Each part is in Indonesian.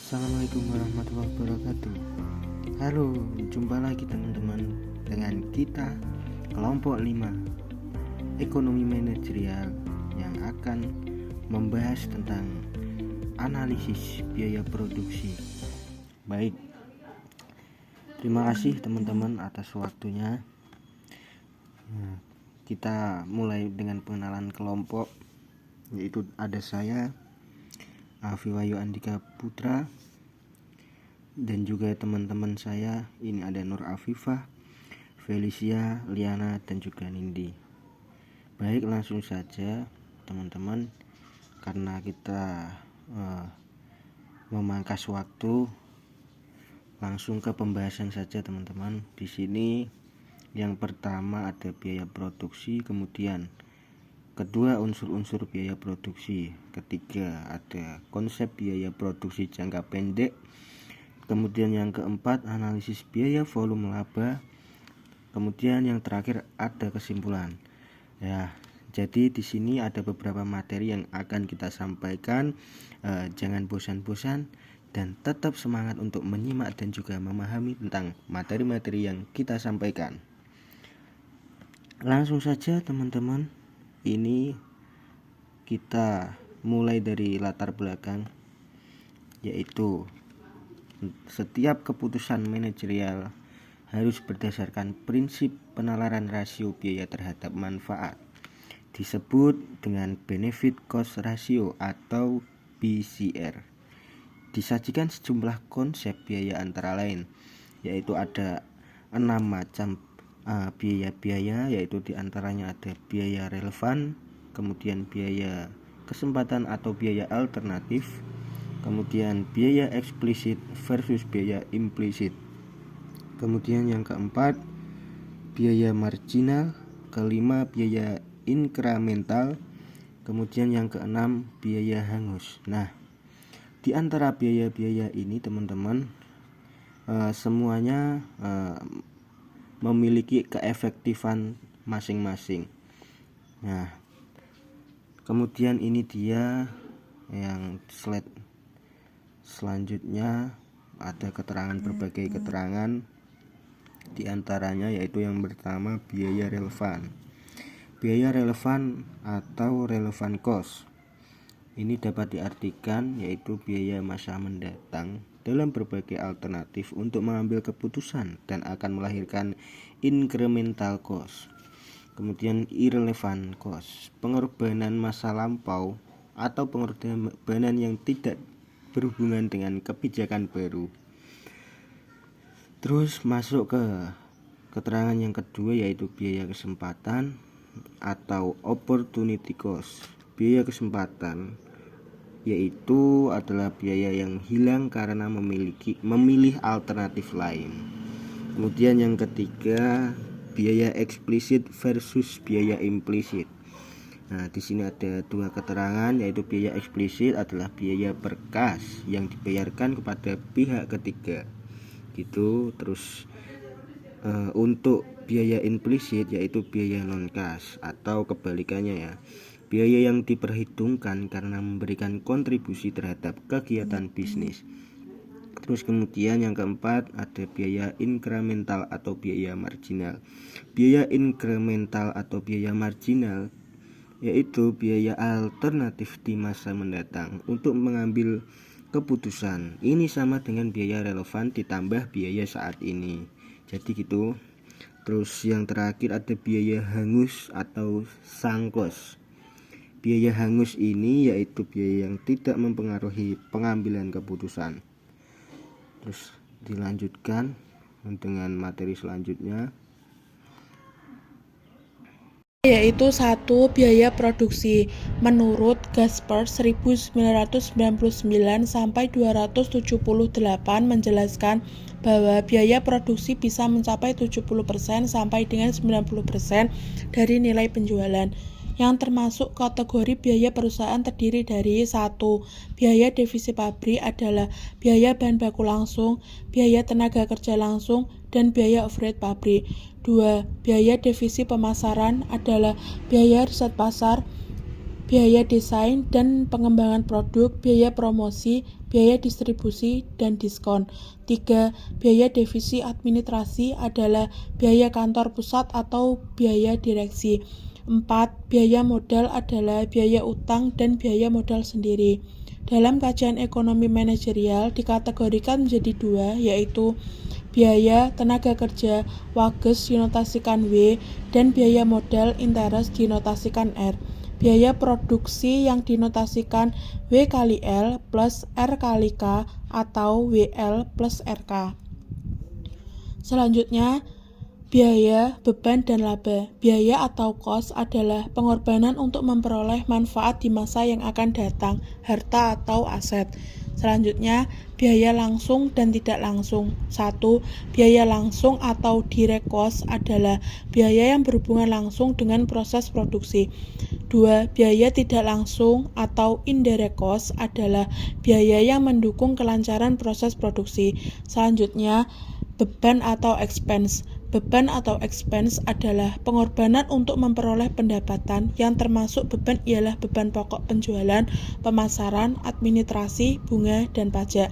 Assalamualaikum warahmatullahi wabarakatuh. Halo, jumpa lagi teman-teman dengan kita kelompok 5 ekonomi manajerial yang akan membahas tentang analisis biaya produksi. Baik, terima kasih teman-teman atas waktunya. Kita mulai dengan pengenalan kelompok, yaitu ada saya Afi Wahyu Andika Putra, dan juga teman-teman saya. Ini ada Nur Afifah, Felicia, Liana, dan juga Nindi. Baik, langsung saja teman-teman, karena kita memangkas waktu, langsung ke pembahasan saja teman-teman. Di sini yang pertama ada biaya produksi, kemudian kedua unsur-unsur biaya produksi, ketiga ada konsep biaya produksi jangka pendek, kemudian yang keempat analisis biaya volume laba, kemudian yang terakhir ada kesimpulan. Ya, jadi di sini ada beberapa materi yang akan kita sampaikan. Jangan bosan-bosan dan tetap semangat untuk menyimak dan juga memahami tentang materi-materi yang kita sampaikan. Langsung saja teman-teman. Ini kita mulai dari latar belakang, yaitu setiap keputusan manajerial harus berdasarkan prinsip penalaran rasio biaya terhadap manfaat, disebut dengan benefit cost ratio atau BCR. Disajikan sejumlah konsep biaya antara lain, yaitu ada 6 macam biaya-biaya, yaitu diantaranya ada biaya relevan, kemudian biaya kesempatan atau biaya alternatif, kemudian biaya eksplisit versus biaya implisit, kemudian yang keempat biaya marginal, kelima biaya inkremental, kemudian yang keenam biaya hangus. Nah, di antara biaya-biaya ini teman-teman, semuanya memiliki keefektifan masing-masing. Nah, kemudian ini dia yang slide selanjutnya, ada keterangan, berbagai keterangan, di antaranya yaitu yang pertama biaya relevan. Biaya relevan atau relevant cost ini dapat diartikan yaitu biaya masa mendatang dalam berbagai alternatif untuk mengambil keputusan dan akan melahirkan incremental cost. Kemudian irrelevant cost, pengorbanan masa lampau atau pengorbanan yang tidak berhubungan dengan kebijakan baru. Terus masuk ke keterangan yang kedua, yaitu biaya kesempatan atau opportunity cost. Biaya kesempatan yaitu adalah biaya yang hilang karena memilih alternatif lain. Kemudian yang ketiga, biaya eksplisit versus biaya implisit. Nah, di sini ada dua keterangan, yaitu biaya eksplisit adalah biaya berkas yang dibayarkan kepada pihak ketiga. Gitu. Terus untuk biaya implisit yaitu biaya non kas atau kebalikannya ya. Biaya yang diperhitungkan karena memberikan kontribusi terhadap kegiatan bisnis. Terus kemudian yang keempat ada biaya inkremental atau biaya marginal. Biaya inkremental atau biaya marginal yaitu biaya alternatif di masa mendatang untuk mengambil keputusan. Ini sama dengan biaya relevan ditambah biaya saat ini. Jadi gitu. Terus yang terakhir ada biaya hangus atau sunk cost. Biaya hangus ini yaitu biaya yang tidak mempengaruhi pengambilan keputusan. Terus dilanjutkan dengan materi selanjutnya, yaitu 1. Biaya produksi. Menurut Gasper 1999 sampai 278 menjelaskan bahwa biaya produksi bisa mencapai 70% sampai dengan 90% dari nilai penjualan, yang termasuk kategori biaya perusahaan terdiri dari 1. Biaya divisi pabrik adalah biaya bahan baku langsung, biaya tenaga kerja langsung, dan biaya overhead pabrik. 2. Biaya divisi pemasaran adalah biaya riset pasar, biaya desain dan pengembangan produk, biaya promosi, biaya distribusi, dan diskon. 3. Biaya divisi administrasi adalah biaya kantor pusat atau biaya direksi. 4. Biaya modal adalah biaya utang dan biaya modal sendiri. Dalam kajian ekonomi manajerial dikategorikan menjadi 2, yaitu biaya tenaga kerja wages dinotasikan W dan biaya modal interest dinotasikan R. Biaya produksi yang dinotasikan W kali L plus R kali K atau WL plus RK. Selanjutnya, biaya, beban, dan laba. Biaya atau cost adalah pengorbanan untuk memperoleh manfaat di masa yang akan datang, harta atau aset. Selanjutnya, biaya langsung dan tidak langsung. 1. Biaya langsung atau direct cost adalah biaya yang berhubungan langsung dengan proses produksi. 2. Biaya tidak langsung atau indirect cost adalah biaya yang mendukung kelancaran proses produksi. Selanjutnya, beban atau expense. Beban atau expense adalah pengorbanan untuk memperoleh pendapatan, yang termasuk beban ialah beban pokok penjualan, pemasaran, administrasi, bunga, dan pajak.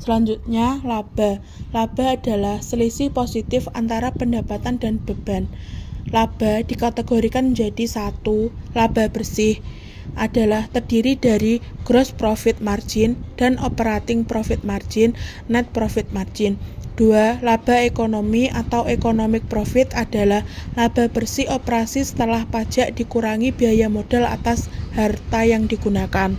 Selanjutnya, laba. Laba adalah selisih positif antara pendapatan dan beban. Laba dikategorikan menjadi 1. Laba bersih adalah terdiri dari gross profit margin dan operating profit margin, net profit margin. 2. Laba ekonomi atau economic profit adalah laba bersih operasi setelah pajak dikurangi biaya modal atas harta yang digunakan.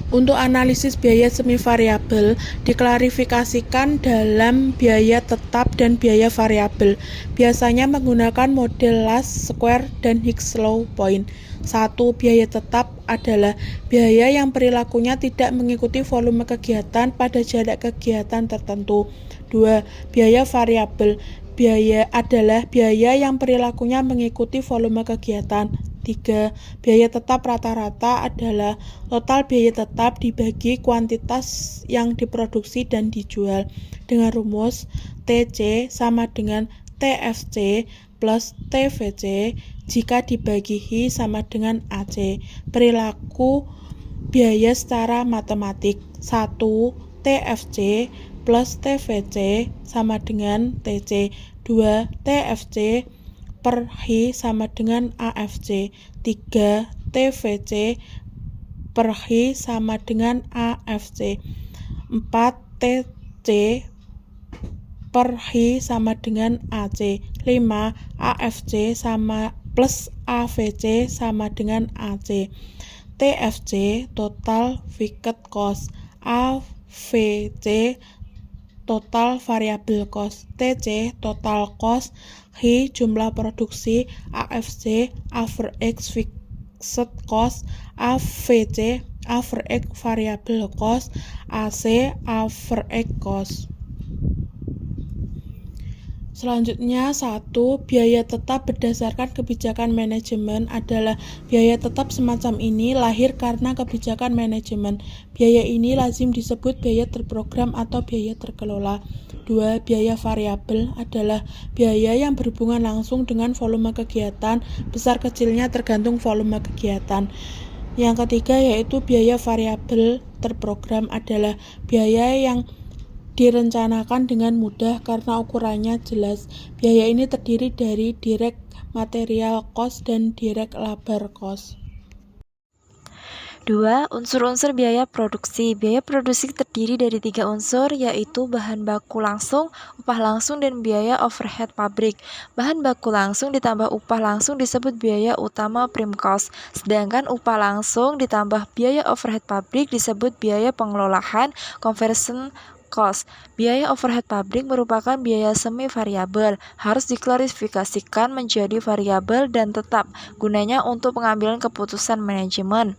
Untuk analisis biaya semi variabel diklarifikasikan dalam biaya tetap dan biaya variabel. Biasanya menggunakan model Lask Square dan Hicks Law Point. 1. Biaya tetap adalah biaya yang perilakunya tidak mengikuti volume kegiatan pada jarak kegiatan tertentu. 2. Biaya variabel adalah biaya yang perilakunya mengikuti volume kegiatan. 3. Biaya tetap rata-rata adalah total biaya tetap dibagi kuantitas yang diproduksi dan dijual, dengan rumus TC sama dengan TFC plus TVC jika dibagi I sama dengan AC. Perilaku biaya secara matematik. 1. TFC plus TVC sama dengan TC. 2. TFC per I sama dengan AFC. 3. TVC per I sama dengan AFC. 4. TC per I sama dengan AC. 5. AFC sama plus AVC sama dengan AC. TFC total fixed cost, AVC total variable cost, TC total cost, I jumlah produksi, AFC average fixed cost, AVC average variable cost, AC average cost. Selanjutnya, 1. Biaya tetap berdasarkan kebijakan manajemen adalah biaya tetap semacam ini lahir karena kebijakan manajemen. Biaya ini lazim disebut biaya terprogram atau biaya terkelola. 2. Biaya variabel adalah biaya yang berhubungan langsung dengan volume kegiatan, besar kecilnya tergantung volume kegiatan. Yang ketiga yaitu biaya variabel terprogram adalah biaya yang direncanakan dengan mudah karena ukurannya jelas. Biaya ini terdiri dari direct material cost dan direct labor cost. 2. Unsur-unsur biaya produksi. Biaya produksi terdiri dari 3 unsur, yaitu bahan baku langsung, upah langsung, dan biaya overhead pabrik. Bahan baku langsung ditambah upah langsung disebut biaya utama prime cost, sedangkan upah langsung ditambah biaya overhead pabrik disebut biaya pengelolaan conversion cost. Biaya overhead pabrik merupakan biaya semi variabel, harus diklarifikasikan menjadi variabel dan tetap, gunanya untuk pengambilan keputusan manajemen.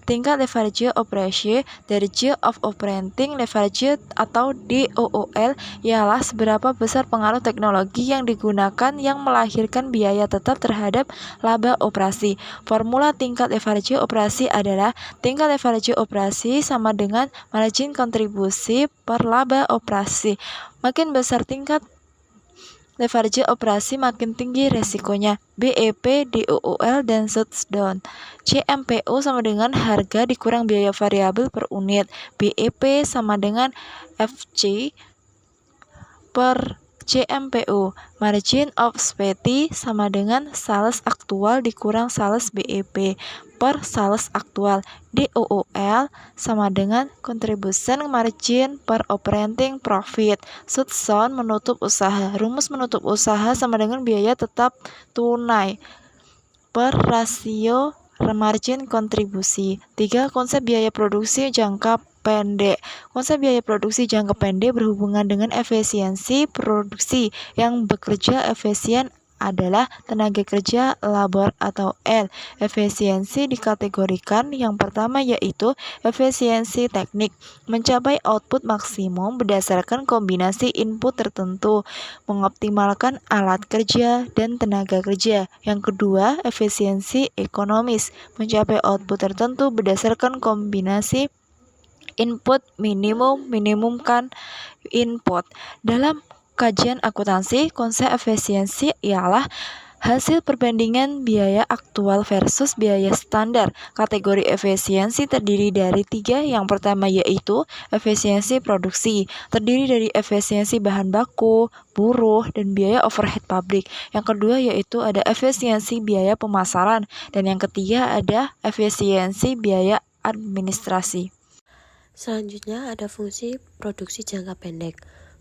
Tingkat leverage operasi dari Yield of Operating Leverage atau DOOL ialah seberapa besar pengaruh teknologi yang digunakan yang melahirkan biaya tetap terhadap laba operasi. Formula tingkat leverage operasi adalah tingkat leverage operasi sama dengan margin kontribusi per laba operasi. Makin besar tingkat Leverage operasi makin tinggi resikonya. BEP, DOOL, dan shutdown. CMPO sama dengan harga dikurang biaya variabel per unit. BEP sama dengan FC per CMPO. Margin of safety sama dengan sales aktual dikurang sales BEP per sales aktual. DOOL sama dengan contribution margin per operating profit. Shutdown menutup usaha. Rumus menutup usaha sama dengan biaya tetap tunai per rasio margin kontribusi. 3. Konsep biaya produksi jangka pendek. Konsep biaya produksi jangka pendek berhubungan dengan efisiensi produksi. Yang bekerja efisien adalah tenaga kerja labor atau L. Efisiensi dikategorikan yang pertama yaitu efisiensi teknik, mencapai output maksimum berdasarkan kombinasi input tertentu, mengoptimalkan alat kerja dan tenaga kerja. Yang kedua, efisiensi ekonomis, mencapai output tertentu berdasarkan kombinasi input minimumkan input. Dalam kajian akuntansi, konsep efisiensi ialah hasil perbandingan biaya aktual versus biaya standar. Kategori efisiensi terdiri dari 3. Yang pertama yaitu efisiensi produksi, terdiri dari efisiensi bahan baku, buruh, dan biaya overhead pabrik. Yang kedua yaitu ada efisiensi biaya pemasaran, dan yang ketiga ada efisiensi biaya administrasi. Selanjutnya ada fungsi produksi jangka pendek.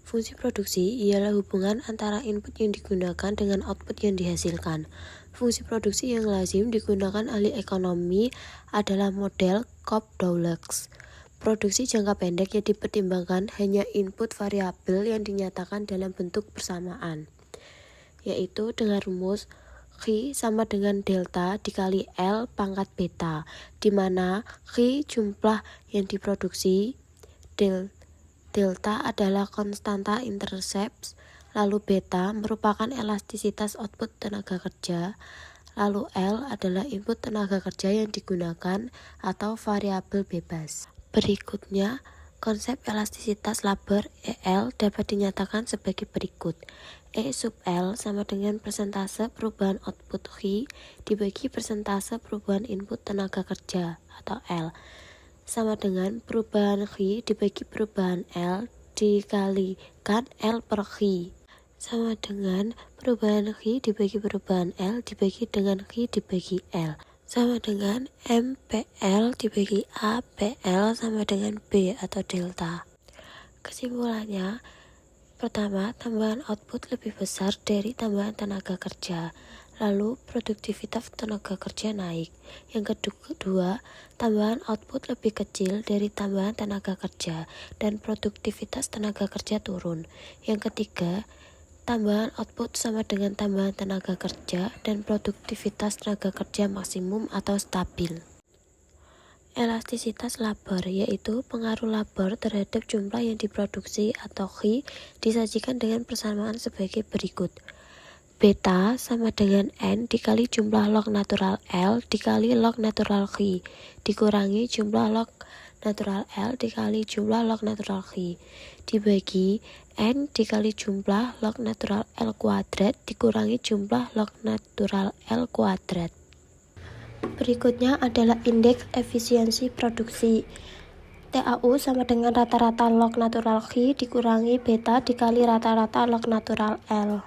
Fungsi produksi ialah hubungan antara input yang digunakan dengan output yang dihasilkan. Fungsi produksi yang lazim digunakan ahli ekonomi adalah model Cobb-Dulux. Produksi jangka pendek yang dipertimbangkan hanya input variabel yang dinyatakan dalam bentuk bersamaan, yaitu dengan rumus Q sama dengan delta dikali L pangkat beta, di mana Q jumlah yang diproduksi, delta adalah konstanta intercept, lalu beta merupakan elastisitas output tenaga kerja, lalu L adalah input tenaga kerja yang digunakan atau variabel bebas. Berikutnya, konsep elastisitas labor EL dapat dinyatakan sebagai berikut. E sub L sama dengan persentase perubahan output Q dibagi persentase perubahan input tenaga kerja atau L sama dengan perubahan Q dibagi perubahan L dikalikan L per Q sama dengan perubahan Q dibagi perubahan L dibagi dengan Q dibagi L sama dengan MPL dibagi APL sama dengan B atau delta. Kesimpulannya, pertama, tambahan output lebih besar dari tambahan tenaga kerja, lalu produktivitas tenaga kerja naik. Yang kedua, tambahan output lebih kecil dari tambahan tenaga kerja dan produktivitas tenaga kerja turun. Yang ketiga, tambahan output sama dengan tambahan tenaga kerja dan produktivitas tenaga kerja maksimum atau stabil. Elastisitas labor yaitu pengaruh labor terhadap jumlah yang diproduksi atau Q disajikan dengan persamaan sebagai berikut. Beta sama dengan N dikali jumlah log natural L dikali log natural Q dikurangi jumlah log natural L dikali jumlah log natural Q dibagi N dikali jumlah log natural L kuadrat dikurangi jumlah log natural L kuadrat. Berikutnya adalah indeks efisiensi produksi. TAU sama dengan rata-rata log natural Q dikurangi beta dikali rata-rata log natural L.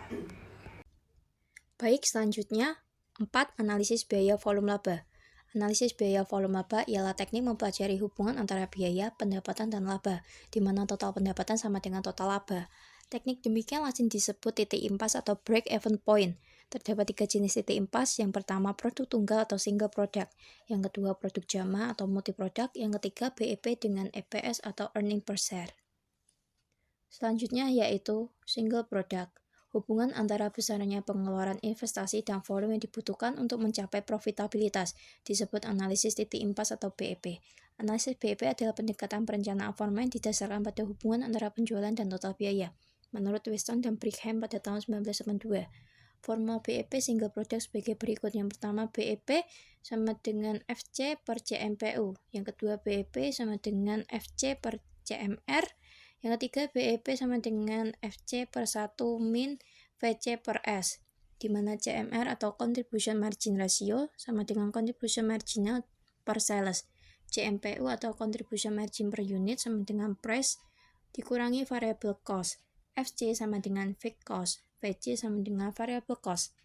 Baik, selanjutnya 4. Analisis biaya volume laba. Analisis biaya volume laba ialah teknik mempelajari hubungan antara biaya, pendapatan, dan laba, di mana total pendapatan sama dengan total laba. Teknik demikian lazim disebut titik impas atau break-even point. Terdapat 3 jenis titik impas. Yang pertama, produk tunggal atau single product. Yang kedua, produk jama atau multi product. Yang ketiga, BEP dengan EPS atau earning per share. Selanjutnya yaitu single product. Hubungan antara besarnya pengeluaran investasi dan volume yang dibutuhkan untuk mencapai profitabilitas disebut analisis titik impas atau BEP. Analisis BEP adalah pendekatan perencanaan formal yang didasarkan pada hubungan antara penjualan dan total biaya. Menurut Weston dan Brigham pada tahun 1992. Formula BEP single product sebagai berikut. Yang pertama, BEP sama dengan FC per CMPU. Yang kedua, BEP sama dengan FC per CMR. Yang ketiga, BEP sama dengan FC per 1 min VC per S, di mana CMR atau Contribution Margin Ratio sama dengan Contribution Marginal per Sales. CMPU atau Contribution Margin per Unit sama dengan Price dikurangi Variable Cost. FC sama dengan Fixed Cost. VC sama dengan Variable Cost.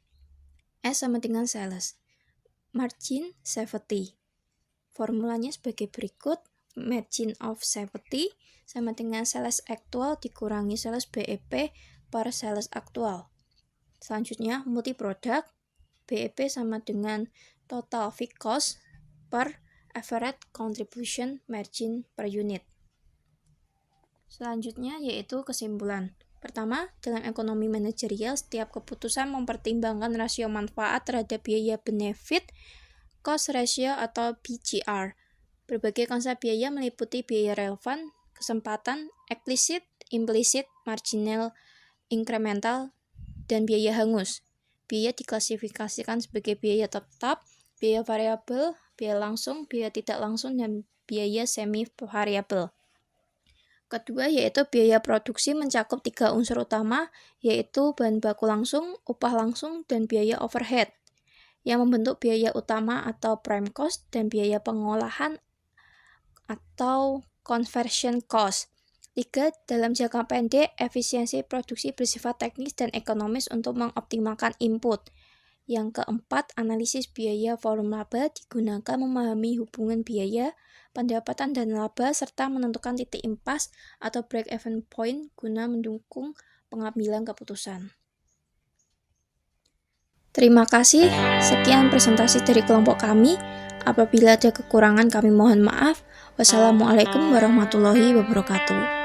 S sama dengan Sales. Margin Safety. Formulanya sebagai berikut. Margin of Safety sama dengan Sales Actual dikurangi Sales BEP per Sales Actual. Selanjutnya, multi product. BEP sama dengan Total Fixed Cost per Average Contribution Margin per Unit. Selanjutnya yaitu kesimpulan. Pertama, dalam ekonomi manajerial, setiap keputusan mempertimbangkan rasio manfaat terhadap biaya benefit cost ratio atau BGR. Berbagai konsep biaya meliputi biaya relevan, kesempatan, eksplisit, implisit, marginal, incremental, dan biaya hangus. Biaya diklasifikasikan sebagai biaya tetap, biaya variabel, biaya langsung, biaya tidak langsung, dan biaya semi variabel. Kedua yaitu biaya produksi mencakup 3 unsur utama, yaitu bahan baku langsung, upah langsung, dan biaya overhead, yang membentuk biaya utama atau prime cost dan biaya pengolahan atau conversion cost. 3. Dalam jangka pendek, efisiensi produksi bersifat teknis dan ekonomis untuk mengoptimalkan input. Yang keempat, analisis biaya volume laba digunakan memahami hubungan biaya, pendapatan dan laba, serta menentukan titik impas atau break-even point guna mendukung pengambilan keputusan. Terima kasih, sekian presentasi dari kelompok kami. Apabila ada kekurangan kami mohon maaf. Wassalamualaikum warahmatullahi wabarakatuh.